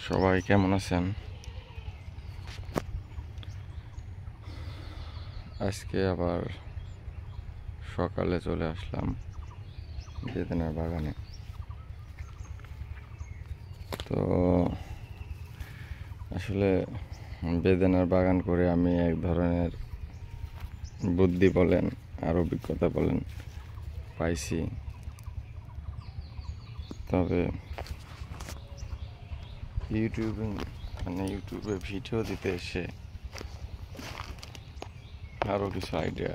সবাই কেমন আছেন? আজকে আবার সকালে চলে আসলাম বেদেনার বাগানে। তো আসলে বেদেনার বাগান করে আমি এক ধরনের বুদ্ধি বলেন আর অভিজ্ঞতা বলেন পাইছি। তবে ইউটিউবে ভিডিও দিতে এসে আরও কিছু আইডিয়া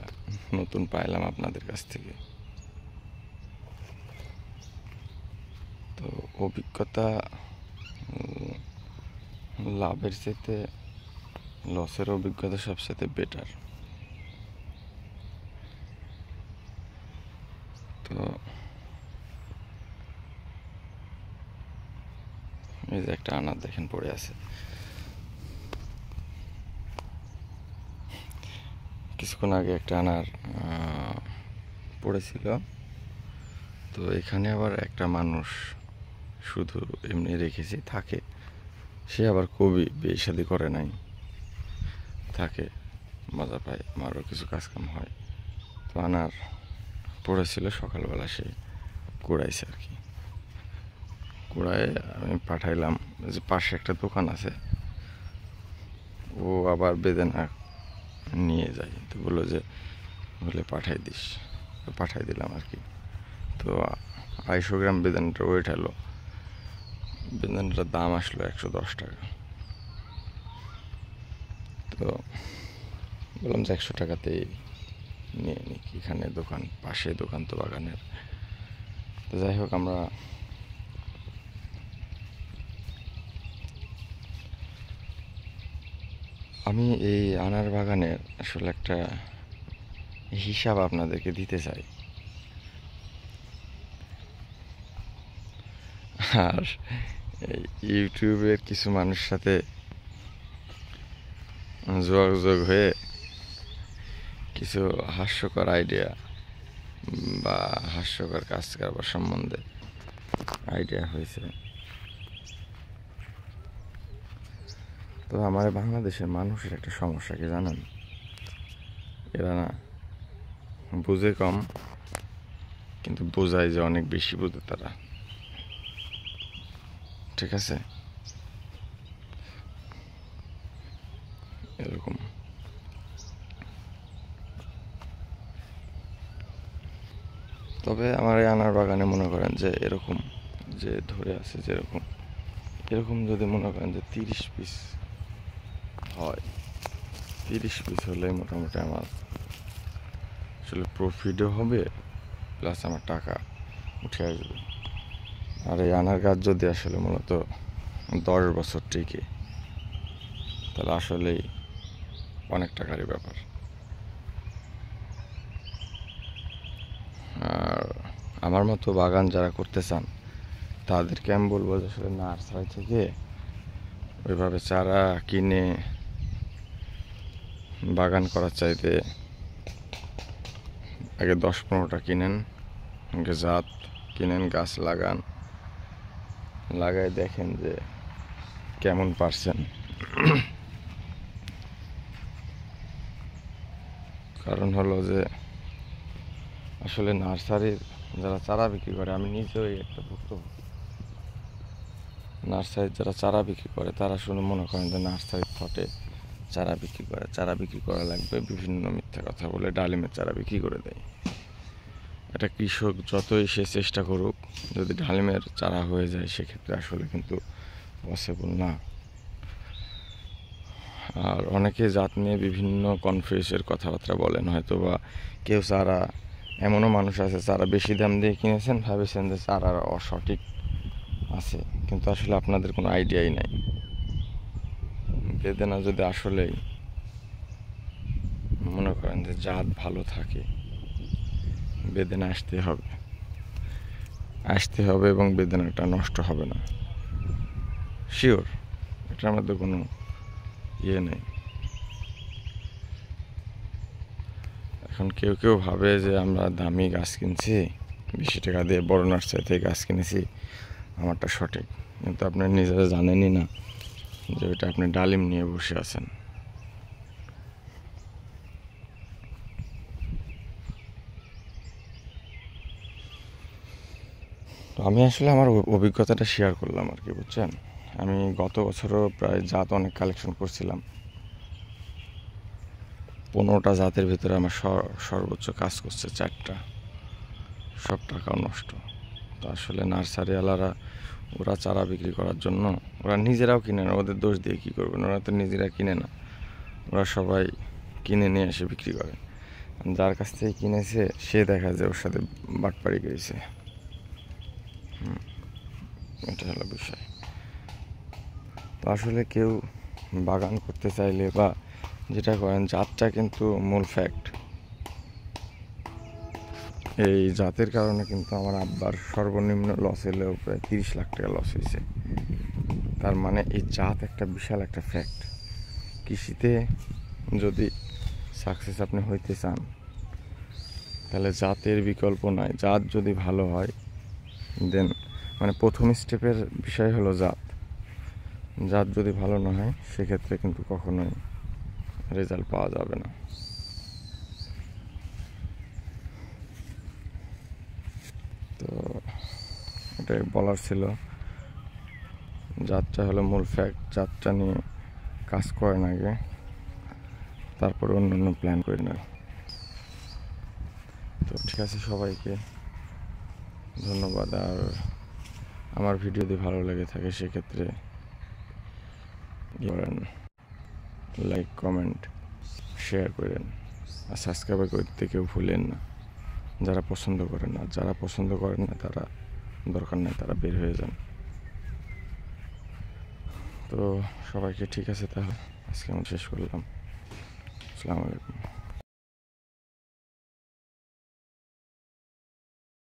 নতুন পাইলাম আপনাদের কাছ থেকে। তো অভিজ্ঞতা লাভের চাইতে লসের অভিজ্ঞতা সবচেয়ে বেটার। তো এই যে একটা আনার দেখেন পড়ে আছে, কিছুক্ষণ আগে একটা আনার পড়েছিল। তো এখানে আবার একটা মানুষ শুধু এমনি রেখেছি থাকে, সে আবার কবি বিয়ে শাদী করে নাই, থাকে, মজা পায়, আমারও কিছু কাজকাম হয়। তো আনার পড়েছিল, সকালবেলা সে কুড়াইছে আর কি। কুড়ায় আমি পাঠাইলাম, যে পাশে একটা দোকান আছে, ও আবার বেদেনা নিয়ে যায়। তো বললো যে বলে পাঠাই দিস, তো পাঠাই দিলাম আর কি। তো 250 গ্রাম বেদানাটার ওয়েট হলো, বেদানাটার দাম আসলো 110 টাকা। তো বললাম যে 100 টাকাতেই নিয়ে নিই, এখানে দোকান, পাশে দোকান তো বাগানের। তো যাই হোক, আমি এই আনার বাগানের আসলে একটা হিসাব আপনাদেরকে দিতে চাই। আর ইউটিউবের কিছু মানুষের সাথে যোগাযোগ হয়ে কিছু হাস্যকর আইডিয়া বা হাস্যকর কাজ কারবার সম্বন্ধে আইডিয়া হয়েছে। তো আমার বাংলাদেশের মানুষের একটা সমস্যা কি জানেন? এরা না বুঝে কম, কিন্তু বোঝায় যে অনেক বেশি বোঝে তারা। ঠিক আছে, এরকম। তবে আমার এই আনার বাগানে মনে করেন যে এরকম যে ধরে আছে, যেরকম এরকম যদি মনে করেন যে 30 পিস হয়, 30 পিস হলে মোটামুটি আমার আসলে প্রফিটও হবে, প্লাস আমার টাকা উঠে আসবে। আর এই আনার গাছ যদি আসলে মূলত 10 বছর টিকে, তাহলে আসলেই অনেক টাকারই ব্যাপার। আর আমার মতো বাগান যারা করতে চান তাদেরকে আমি বলবো যে আসলে নার্সারি থেকে ওইভাবে চারা কিনে বাগান করার চাইতে আগে 10-15টা কিনেন, আগে জাত কিনেন, গাছ লাগান, লাগায় দেখেন যে কেমন পারছেন। কারণ হলো যে আসলে নার্সারির যারা চারা বিক্রি করে, আমি নিজেও একটা ভুক্তভোগী। নার্সারির যারা চারা বিক্রি করে তারা শুনে মনে করেন যে নার্সারির ফটে চারা বিক্রি করে, চারা বিক্রি করা লাগবে, বিভিন্ন মিথ্যা কথা বলে ডালিমের চারা বিক্রি করে দেয়। একটা কৃষক যতই সে চেষ্টা করুক, যদি ডালিমের চারা হয়ে যায় সেক্ষেত্রে আসলে কিন্তু পসিবল না। আর অনেকে জাত নিয়ে বিভিন্ন কনফিউজের কথাবার্তা বলেন, হয়তো বা কেউ চারা, এমনও মানুষ আছে চারা বেশি দাম দিয়ে কিনেছেন, ভাবেছেন যে চারার অসঠিক আছে, কিন্তু আসলে আপনাদের কোনো আইডিয়াই নাই। বেদেনা যদি আসলেই মনে করেন যে জাত ভালো থাকে, বেদেনা আসতে হবে এবং বেদেনাটা নষ্ট হবে না, শিওর, এটার মধ্যে কোনো ইয়ে নেই। এখন কেউ ভাবে যে আমরা দামি গাছ কিনছি, 20 টাকা দিয়ে বড় নার্সারি থেকে গাছ কিনেছি, আমারটা সঠিক, কিন্তু আপনি নিজেরা জানেনই না যে ওইটা আপনি ডালিম নিয়ে বসে আছেন। তো আমি আসলে আমার অভিজ্ঞতাটা শেয়ার করলাম আর কি, বুঝছেন। আমি গত বছরও প্রায় জাত অনেক কালেকশন করছিলাম। 15টা জাতের ভিতরে আমার সর্বোচ্চ কাজ করছে 4টা, সব টাকাও নষ্ট। তো আসলে নার্সারিওয়ালারা ওরা চারা বিক্রি করার জন্য ওরা নিজেরাও কিনে না, ওদের দোষ দিয়ে কী করবেন, ওরা তো নিজেরা কিনে না, ওরা সবাই কিনে নিয়ে এসে বিক্রি করে। যার কাছ থেকে কিনেছে সে দেখা যায় ওর সাথে বাটপাড়ি করেছে। এটা হলো বিষয়। তো আসলে কেউ বাগান করতে চাইলে বা যেটা করেন, জাতটা কিন্তু মূল ফ্যাক্ট। এই জাতের কারণে কিন্তু আমার আব্বার সর্বনিম্ন লস হলেও প্রায় 30 লাখ টাকা লস হয়েছে। তার মানে এই জাত একটা বিশাল একটা ফ্যাক্ট। কৃষিতে যদি সাকসেস আপনি হইতে চান তাহলে জাতের বিকল্প নাই। জাত যদি ভালো হয় দেন মানে প্রথম স্টেপের বিষয় হলো জাত। জাত যদি ভালো না হয় সেক্ষেত্রে কিন্তু কখনোই রেজাল্ট পাওয়া যাবে না। তো এটাই বলার ছিল। জাতটা হলো মূল ফ্যাক্ট। জাতটা নিয়ে কাজ করেন আগে, তারপরে অন্য প্ল্যান করে নেন। তো ঠিক আছে, সবাইকে ধন্যবাদ। আর আমার ভিডিও যদি ভালো লেগে থাকে সেক্ষেত্রে করেন, লাইক কমেন্ট শেয়ার করেন, আর সাবস্ক্রাইব করতে কেউ ভুলেন না যারা পছন্দ করেন না। যারা পছন্দ করেন না তারা দরকার নেই, তারা বের হয়ে যান। তো সবাইকে ঠিক আছে, তাহলে আজকে আমি শেষ করলাম। আসসালামু আলাইকুম।